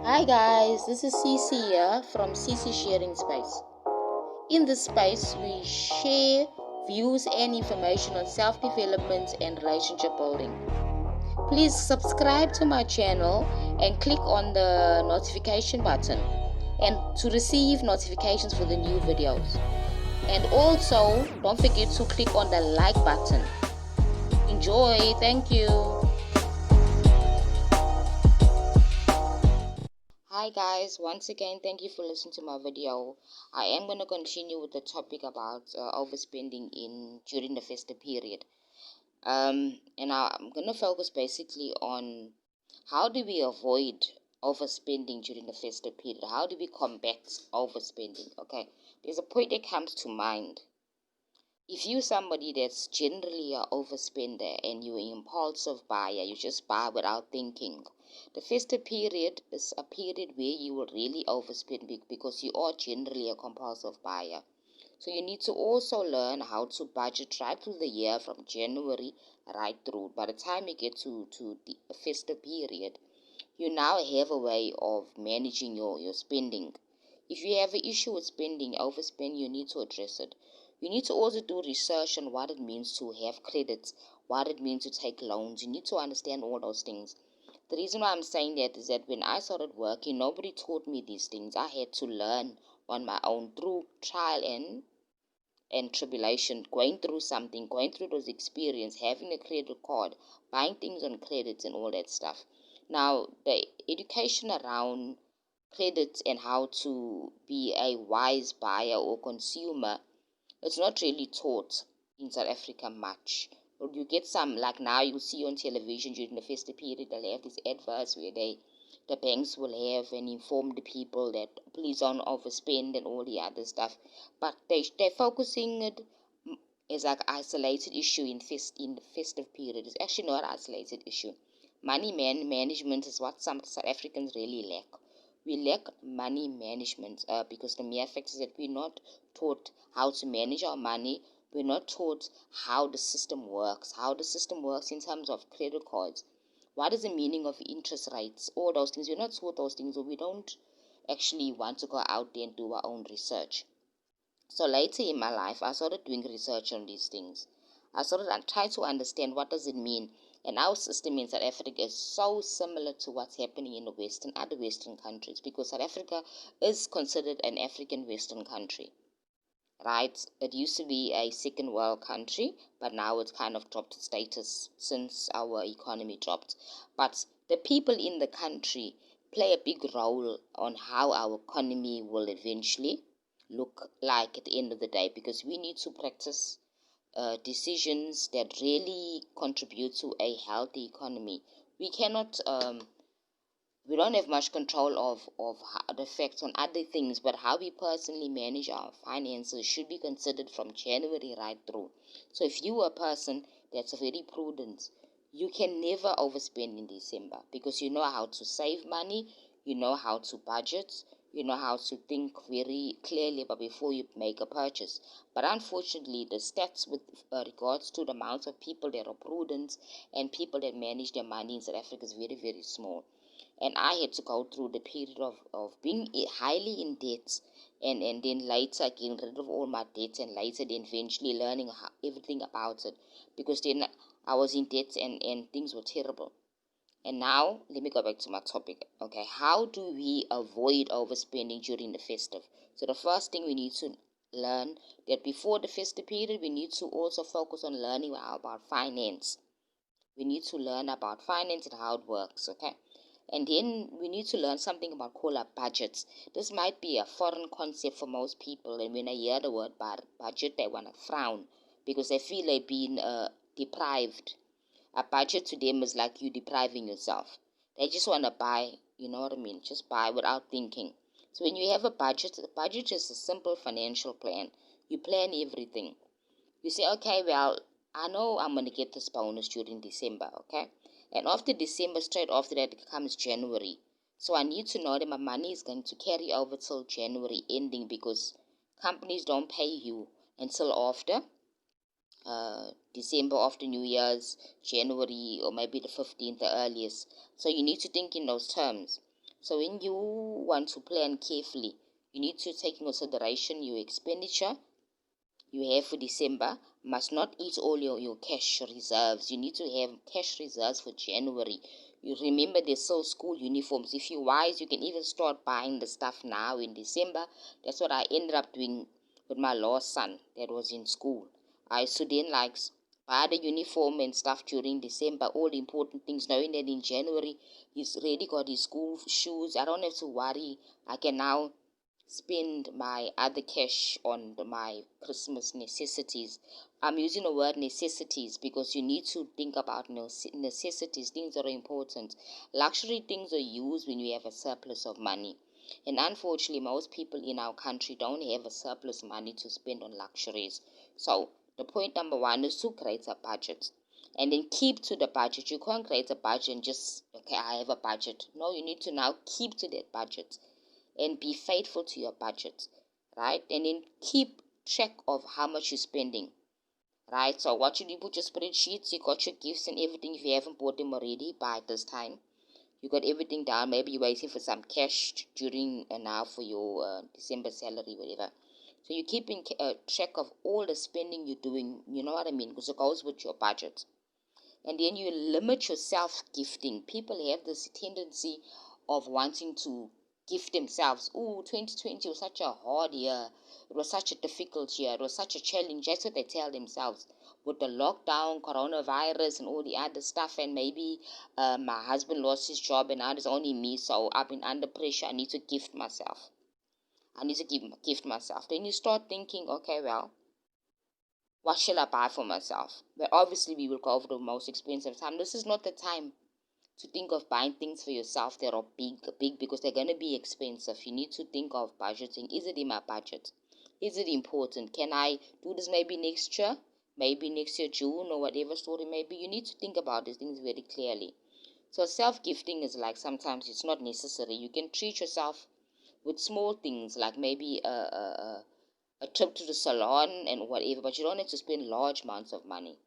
Hi guys, this is Cece here from Cece Sharing Space. In this space, we share views and information on self-development and relationship building. Please subscribe to my channel and click on the notification button and to receive notifications for the new videos. And also, don't forget to click on the like button. Enjoy, thank you. Hi guys, once again thank you for listening to my video. I am going to continue with the topic about overspending during the festive period. And I'm going to focus basically on how do we avoid overspending during the festive period? How do we combat overspending? Okay, there's a point that comes to mind. If you're somebody that's generally an overspender and you're an impulsive buyer, you just buy without thinking. The festive period is a period where you will really overspend because you are generally a compulsive buyer. So you need to also learn how to budget right through the year from January right through. By the time you get to the festive period, you now have a way of managing your spending. If you have an issue with spending, overspend, you need to address it. You need to also do research on what it means to have credits, what it means to take loans. You need to understand all those things. The reason why I'm saying that is that when I started working, nobody taught me these things. I had to learn on my own through trial and tribulation, going through something, going through those experience, having a credit card, buying things on credits and all that stuff. Now, the education around credits and how to be a wise buyer or consumer, it's not really taught in South Africa much. Or you get some, like now you see on television during the festive period, they'll have these adverts where the banks will have and inform the people that please don't overspend and all the other stuff. But they're focusing it as like isolated issue in the festive period. It's actually not an isolated issue. Money management is what some South Africans really lack. We lack money management because the mere fact is that we're not taught how to manage our money. We're not taught how the system works, in terms of credit cards. What is the meaning of interest rates? All those things. We're not taught those things, or we don't actually want to go out there and do our own research. So later in my life, I started doing research on these things. I started and tried to understand what does it mean. And our system in South Africa is so similar to what's happening in the other Western countries, because South Africa is considered an African Western country, right? It used to be a second world country, but now it's kind of dropped status since our economy dropped. But the people in the country play a big role on how our economy will eventually look like at the end of the day, because we need to practice decisions that really contribute to a healthy economy. We cannot we don't have much control of the effects on other things, but how we personally manage our finances should be considered from January right through. So if you are a person that's very prudent, you can never overspend in December, because you know how to save money, you know how to budget, you know how to think very clearly but before you make a purchase. But unfortunately, the stats with regards to the amount of people that are prudent and people that manage their money in South Africa is very, very small. And I had to go through the period of being highly in debt, and then later getting rid of all my debts, and later then eventually learning everything about it, because then I was in debt and things were terrible. And now, let me go back to my topic. Okay, how do we avoid overspending during the festive? So the first thing we need to learn that before the festive period, we need to also focus on learning about finance. We need to learn about finance and how it works, okay? And then we need to learn something about call up budgets. This might be a foreign concept for most people, and when I hear the word budget, they want to frown because they feel they've been deprived. A budget to them is like you depriving yourself. They just want to buy, you know what I mean? Just buy without thinking. So when you have a budget is a simple financial plan. You plan everything. You say, okay, well, I know I'm going to get this bonus during December, okay? And after December, straight after that, it comes January. So I need to know that my money is going to carry over till January ending, because companies don't pay you until after December, after New Year's, January, or maybe the 15th, the earliest. So you need to think in those terms. So when you want to plan carefully, you need to take into consideration your expenditure you have for December. Must not eat all your cash reserves. You need to have cash reserves for January. You remember there's still school uniforms. If you're wise, you can even start buying the stuff now in December. That's what I ended up doing with my last son that was in school. I used to then buy the uniform and stuff during December, all the important things, knowing that in January he's already got his school shoes. I don't have to worry. I can now spend my other cash on my Christmas necessities. I'm using the word necessities because you need to think about necessities. Things that are important. Luxury things are used when you have a surplus of money. And unfortunately, most people in our country don't have a surplus money to spend on luxuries. So, the point number one is to create a budget. And then keep to the budget. You can't create a budget and just, okay, I have a budget. No, you need to now keep to that budget and be faithful to your budget, right? And then keep track of how much you're spending, right? So what you do, put your spreadsheets, you got your gifts and everything. If you haven't bought them already by this time, you got everything down. Maybe you're waiting for some cash during now for your December salary, whatever. So you're keeping track of all the spending you're doing, you know what I mean? Because it goes with your budget. And then you limit yourself gifting. People have this tendency of wanting to gift themselves. Oh, 2020 was such a hard year. It was such a difficult year. It was such a challenge. That's what they tell themselves. With the lockdown, coronavirus, and all the other stuff, and maybe my husband lost his job, and now it's only me, so I've been under pressure. I need to gift myself. I need to gift myself. Then you start thinking, okay, well, what shall I buy for myself? But obviously, we will go over the most expensive time. This is not the time to think of buying things for yourself that are big because they're going to be expensive. You need to think of budgeting. Is it in my budget? Is it important? Can I do this maybe next year? Maybe next year, June, or whatever story maybe. You need to think about these things very clearly. So self-gifting is like sometimes it's not necessary. You can treat yourself with small things like maybe a trip to the salon and whatever, but you don't have to spend large amounts of money.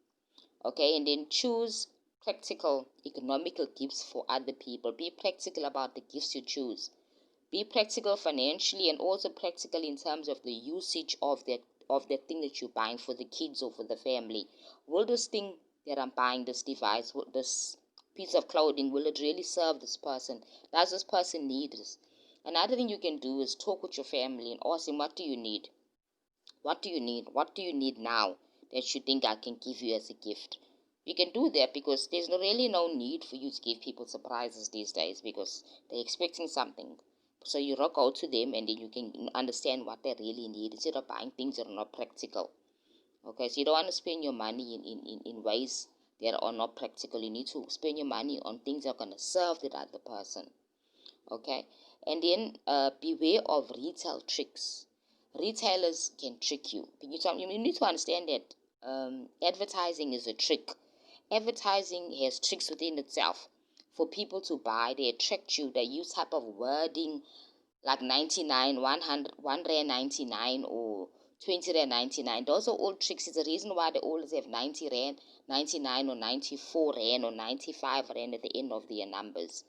Okay, and then choose practical, economical gifts for other people. Be practical about the gifts you choose. Be practical financially and also practical in terms of the usage of that thing that you're buying for the kids or for the family. Will this thing that I'm buying, this device, will this piece of clothing, will it really serve this person? Does this person need this? Another thing you can do is talk with your family and ask them, what do you need? What do you need? What do you need now that you think I can give you as a gift? You can do that because there's really no need for you to give people surprises these days because they're expecting something. So you rock out to them and then you can understand what they really need instead of buying things that are not practical. Okay, so you don't want to spend your money in ways that are not practical. You need to spend your money on things that are going to serve the other person. Okay, and then beware of retail tricks. Retailers can trick you. You need to understand that advertising is a trick. Advertising has tricks within itself for people to buy. They attract you. They use type of wording like 99, 100, 1 rand 99 or 20 rand 99. Those are all tricks. It's the reason why they always have 90 rand 99 or 94 rand or 95 rand at the end of their numbers.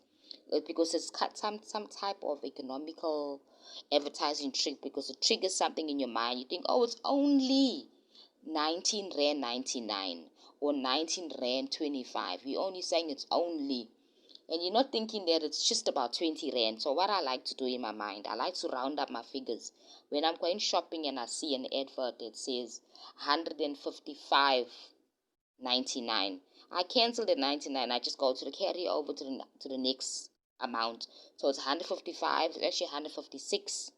Because it's some type of economical advertising trick because it triggers something in your mind. You think, oh, it's only 19 rand 99 or 19 rand 25. You're only saying it's only, and you're not thinking that it's just about 20 rand. So what I like to do in my mind, I like to round up my figures. When I'm going shopping and I see an advert that says 155.99, I cancel the 99. I just go to the carry over to the next amount. So it's 155. It's actually 156.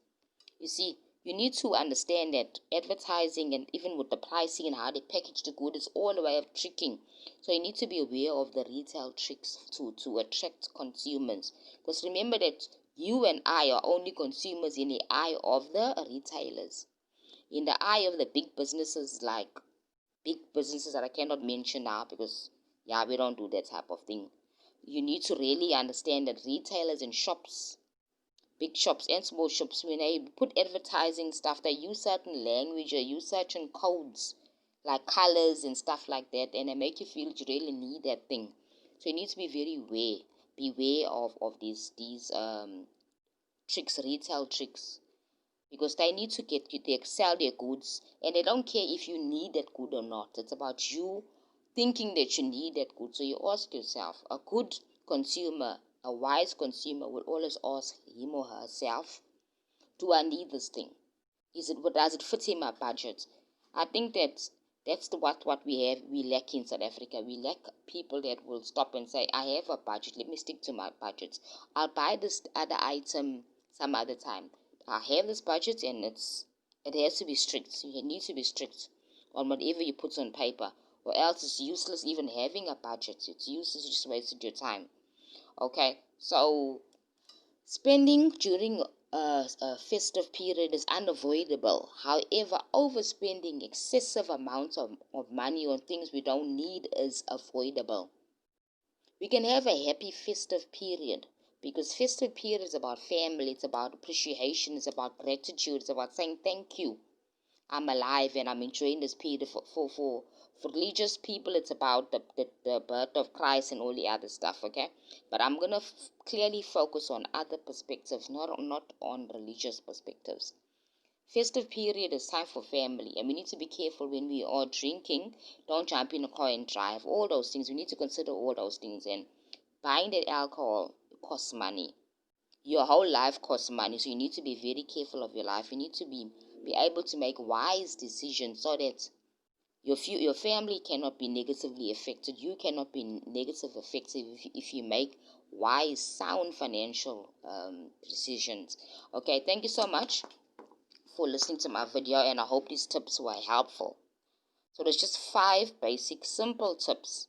You see, you need to understand that advertising and even with the pricing and how they package the good is all a way of tricking. So you need to be aware of the retail tricks to attract consumers. Because remember that you and I are only consumers in the eye of the retailers. In the eye of the big businesses that I cannot mention now because, yeah, we don't do that type of thing. You need to really understand that retailers and shops, big shops and small shops, when they put advertising stuff, they use certain language or use certain codes like colors and stuff like that, and they make you feel that you really need that thing. So you need to be very aware. beware of these tricks, retail tricks, because they need to get you, they sell their goods, and they don't care if you need that good or not. It's about you thinking that you need that good. So you ask yourself, a good consumer, a wise consumer will always ask him or herself, do I need this thing? Does it fit in my budget? I think that's what we lack in South Africa. We lack people that will stop and say, I have a budget, let me stick to my budget. I'll buy this other item some other time. I have this budget, and it has to be strict. You need to be strict on whatever you put on paper, or else it's useless even having a budget. It's useless, you just wasted your time. Okay, so spending during a festive period is unavoidable. However, overspending excessive amounts of money on things we don't need is avoidable. We can have a happy festive period, because festive period is about family, it's about appreciation, it's about gratitude, it's about saying thank you. I'm alive and I'm enjoying this period. For religious people, it's about the birth of Christ and all the other stuff, okay? But I'm going to clearly focus on other perspectives, not on religious perspectives. Festive period is time for family, and we need to be careful when we are drinking. Don't jump in a car and drive. All those things, we need to consider all those things. And buying that alcohol costs money. Your whole life costs money, so you need to be very careful of your life. You need to be able to make wise decisions, so that your family cannot be negatively affected. You cannot be negatively affected if you make wise, sound financial decisions. Okay, thank you so much for listening to my video, and I hope these tips were helpful. So there's just 5 basic simple tips.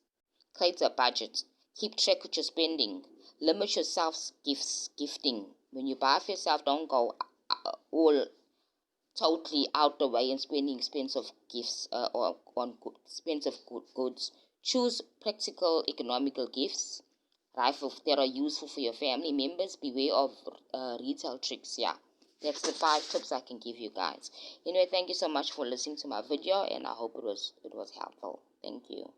Create a budget. Keep track of your spending. Limit yourself gifting. When you buy for yourself, don't go all totally out the way and spending expensive gifts or on expensive goods. Choose practical, economical gifts, right, that are useful for your family members. Beware of retail tricks. Yeah, that's the 5 tips I can give you guys. Anyway, thank you so much for listening to my video, and I hope it was helpful. Thank you.